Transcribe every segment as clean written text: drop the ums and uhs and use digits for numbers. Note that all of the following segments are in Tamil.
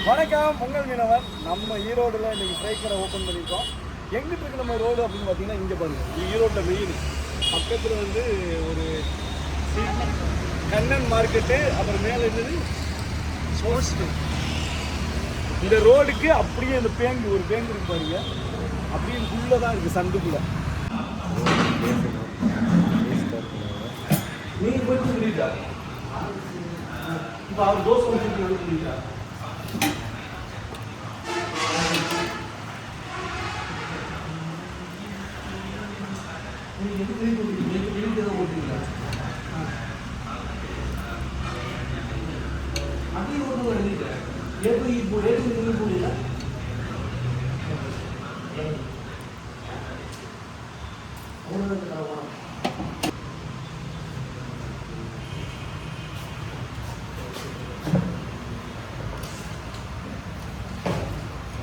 வணக்கம் பொங்கல் மீனவர். நம்ம ஈரோடுல இன்னைக்கு ஃப்ரை கடை ஓப்பன் பண்ணியிருக்கோம். எங்கிட்டு இருக்கு நம்ம ரோடு அப்படின்னு பார்த்தீங்கன்னா இங்கே பாருங்க, ஈரோட்டில் மெயின் பக்கத்தில் வந்து ஒரு கண்ணன் மார்க்கெட்டு, அப்புறம் மேலே இருந்தது ஸ்போர்ட்ஸ். இந்த ரோடுக்கு அப்படியே இந்த பேங்கு ஒரு பேங்கு இருக்கு பாருங்க, அப்படியே உள்ளே தான் இருக்குது சந்துக்குள்ள. நீங்கள் போய் சொல்லிட்டா இப்போ அவர் தோசை வச்சுட்டு சொல்லிட்டா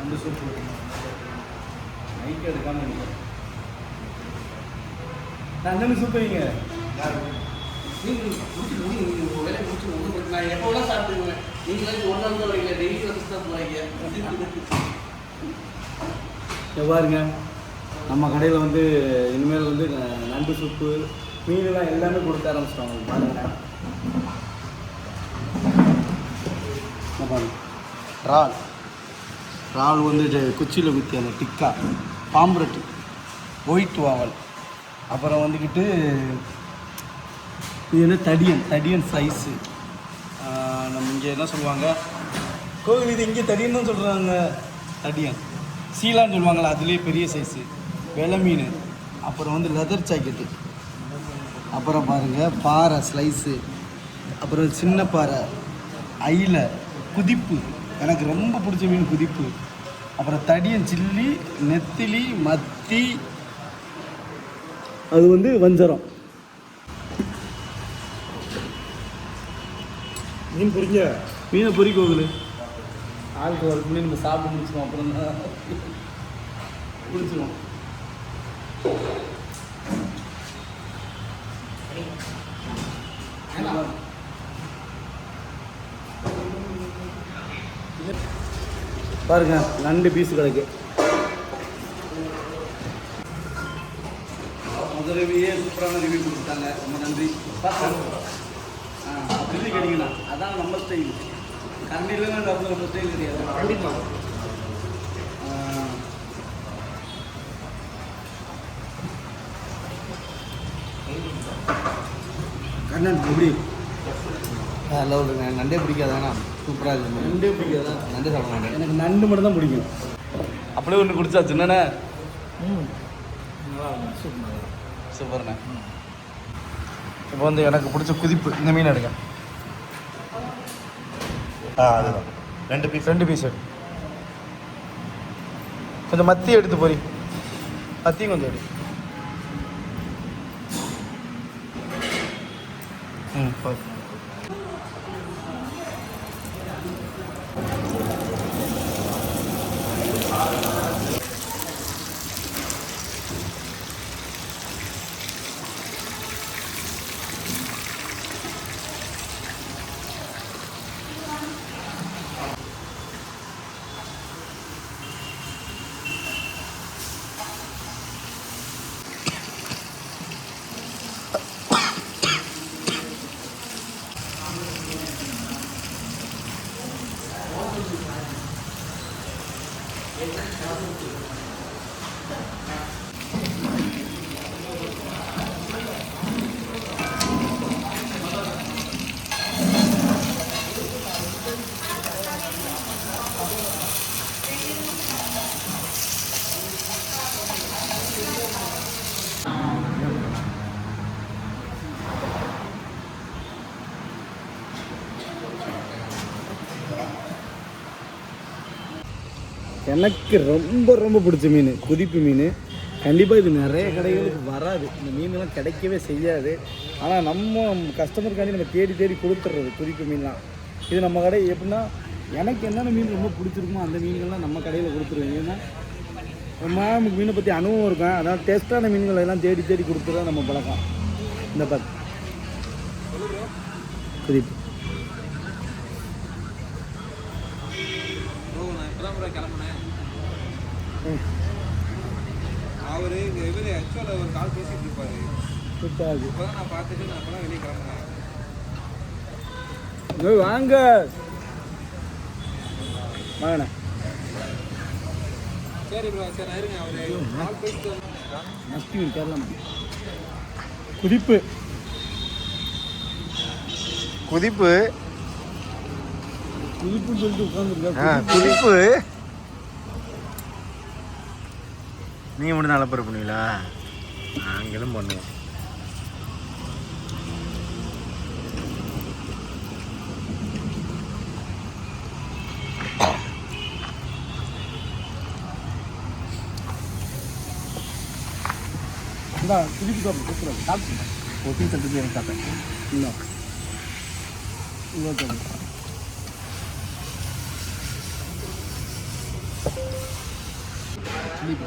அந்த சூப்பு நைட்டு எடுக்காமல் நினைக்கிறேன். நான் அண்ணன் சூப்பு வைங்க. வேலையை முடிச்சு நான் எப்போனா சாப்பிட்டுக்குவேன். நீங்களாச்சும் ஒரு நாள் தான் வரீங்க, டெய்லி வந்து தான் போகிறீங்க. பாருங்க, நம்ம கடையில் வந்து இனிமேல் வந்து நண்டு சூப்பு மீன்லாம் எல்லாமே கொடுக்க ஆரம்பிச்சிட்டோம். பாருங்க இறால் வந்து குச்சியில் குத்தி அந்த டிக்கா, பாம்பரட்டு, ஒயிட் வாவல், அப்புறம் வந்துக்கிட்டு இது என்ன தடியன் சைஸு. நம்ம இங்கே என்ன சொல்லுவாங்க கோவில், இது இங்கே தடியன் தான் சொல்கிறாங்க. தடியன் சீலான்னு சொல்லுவாங்களா, அதுலேயே பெரிய சைஸு வெலை மீன். அப்புறம் வந்து லெதர் ஜாக்கெட்டு, அப்புறம் பாருங்கள் பாறை ஸ்லைஸு, அப்புறம் சின்ன பாறை, ஐல, குதிப்பு, எனக்கு ரொம்ப பிடிச்ச மீன் குதிப்பு, அப்புறம் தடியன் சில்லி, நெத்திலி, மத்தி, அது வந்து வஞ்சரம். மீன் பொறிங்க, மீனை பொறிக்கோங்களு ஆளுக்கு ஒரு மீன் நம்ம சாப்பிட்டு முடிச்சிடுவோம். அப்புறம் தான் குடிச்சிடுவோம். பாருங்க நண்டு பீஸு கிடைக்கு. முதல் ரிவ்யூயே சூப்பரான ரிவ்யூ கொடுத்துட்டாங்க, ரொம்ப நன்றி. அப்படி கேட்டிங்கண்ணா அதான் நம்ம ஸ்டைல். கண்டிப்பாக நம்ம ஸ்டைல் கிடையாது. கண்டிப்பாக கண்ணன் எப்படி நல்லா விடுங்க. நண்டே பிடிக்காதாண்ணா? சூப்பராக இருக்குது. நண்டே பிடிக்காதா? நண்டே சாப்பிட மாட்டேன். எனக்கு நண்டு மட்டும் தான் பிடிக்கும். அப்படியே ஒன்று குடிச்சாச்சு என்னண்ணே? சூப்பர்ண்ணே. இப்போ வந்து எனக்கு பிடிச்ச குதிப்பு இந்த மீன் எடுங்க. அதுதான் 2 பீஸ் எடு. கொஞ்சம் மத்தி எடுத்து போறி, மத்தியும் கொஞ்சம் எடு. போய் எனக்கு ரொம்ப ரொம்ப பிடிச்ச மீன் குதிப்பு மீன். கண்டிப்பாக இது நிறைய கடைகளுக்கு வராது, இந்த மீன்லாம் கிடைக்கவே செய்யாது. ஆனால் நம்ம கஸ்டமருக்காண்டி நம்ம தேடி தேடி கொடுத்துட்றது குதிப்பு மீன்லாம். இது நம்ம கடை எப்படின்னா, எனக்கு என்னென்ன மீன் ரொம்ப பிடிச்சிருக்குமோ அந்த மீன்கள்லாம் நம்ம கடையில் கொடுத்துருவேன். ஏன்னா ரொம்ப நமக்கு மீனை பற்றி அனுபவம் இருக்கும். அதாவது டேஸ்ட்டான மீன்களை எல்லாம் தேடி தேடி கொடுத்துதான் நம்ம பழக்கம். இந்த பார்த்து குதிப்பு தான் ப்ரோ கிளம்புனேன். அவர் இவர் ஆக்சுவலாக ஒரு கால் பேசிட்டு இருப்பாரு. இப்போ தான் நான் பார்த்துட்டு நான் அப்போ தான் வெளியே கிளம்புனேன். வாங்க வாங்கண்ணே. சரி ப்ரோ சரி நான் இருங்க அவர் கால் பேசிட்டு மஸ்தி கேரளா குதிப்பு குதிப்பு குதிப்புன்னு சொல்லிட்டு உட்காந்துருக்கா. குதிப்பு நீங்கள் மட்டும் நல்ல பிறப்பு பண்ணுவீங்களா? நாங்களும் பண்ணுவோம். இந்த குதிப்பு சாப்பிட்டு சாப்பிட்டு ஒட்டி தட்டு எனக்கு சாப்பிட்டேன். இல்லை இல்லை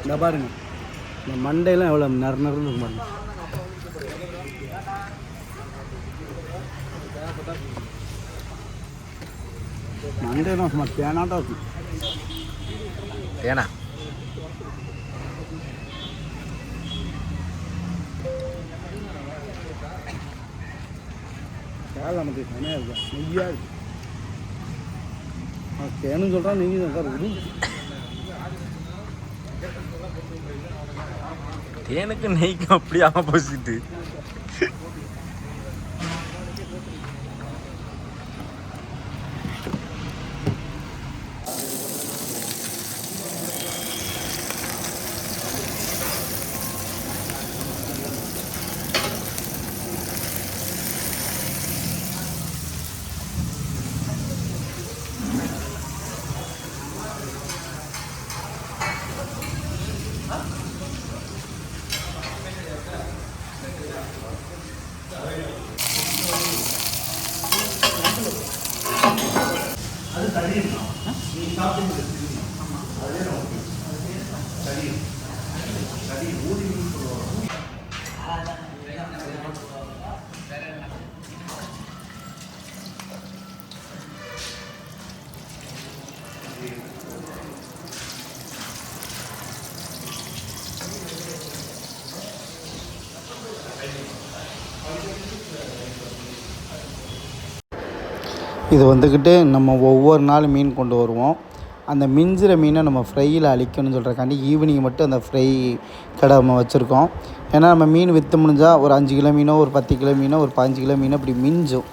இந்த பாருங்க இந்த மண்டையெல்லாம் எவ்வளோ நறுன்னு இருக்கும் பாருங்க. மண்டையெல்லாம் சும்மா தேனாட்டம் இருக்கும். ஏனா தேவை நமக்கு செமையாக இருக்கா நெய்யாக இருக்கு. தேனுன்னு சொல்கிறான் நெய் தான் சார் விடு. தேனுக்கு நெய்க்கு அப்படி ஆப்போசிட்டு. இது வந்துக்கிட்டு நம்ம ஒவ்வொரு நாள் மீன் கொண்டு வருவோம். அந்த மிஞ்சிற மீனை நம்ம ஃப்ரையில் அழிக்கணும்னு சொல்கிறக்காண்டி ஈவினிங் மட்டும் அந்த ஃப்ரை கடை நம்ம வச்சுருக்கோம். ஏன்னா நம்ம மீன் விற்று முடிஞ்சால் ஒரு 5 கிலோ மீனோ ஒரு 10 கிலோ மீனோ ஒரு 15 கிலோ மீனோ இப்படி மிஞ்சும்.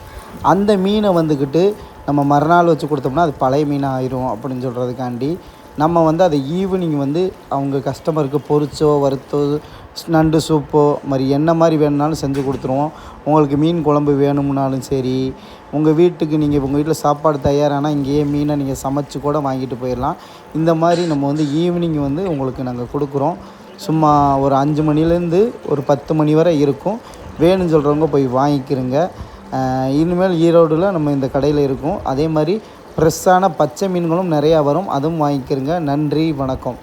அந்த மீனை வந்துக்கிட்டு நம்ம மறுநாள் வச்சு கொடுத்தோம்னா அது பழைய மீனாக ஆயிரும் அப்படின்னு சொல்கிறதுக்காண்டி நம்ம வந்து அதை ஈவினிங் வந்து அவங்க கஸ்டமருக்கு பொரிச்சோ வறுத்தோ நண்டு சூப்போ மாதிரி என்ன மாதிரி வேணும்னாலும் செஞ்சு கொடுத்துருவோம். உங்களுக்கு மீன் குழம்பு வேணும்னாலும் சரி, உங்கள் வீட்டுக்கு நீங்கள் உங்கள் வீட்டில் சாப்பாடு தயாரானால் இங்கேயே மீனை நீங்கள் சமைச்சு கூட வாங்கிட்டு போயிடலாம். இந்த மாதிரி நம்ம வந்து ஈவினிங் வந்து உங்களுக்கு நாங்கள் கொடுக்குறோம். சும்மா ஒரு 5 மணிலேருந்து ஒரு 10 மணி வரை இருக்கும். வேணும்னு சொல்கிறவங்க போய் வாங்கிக்கிறங்க. இனிமேல் ஈரோடில் நம்ம இந்த கடையில் இருக்கும். அதே மாதிரி ஃப்ரெஷ்ஷான பச்சை மீன்களும் நிறையா வரும், அதுவும் வாங்கிக்கிறங்க. நன்றி, வணக்கம்.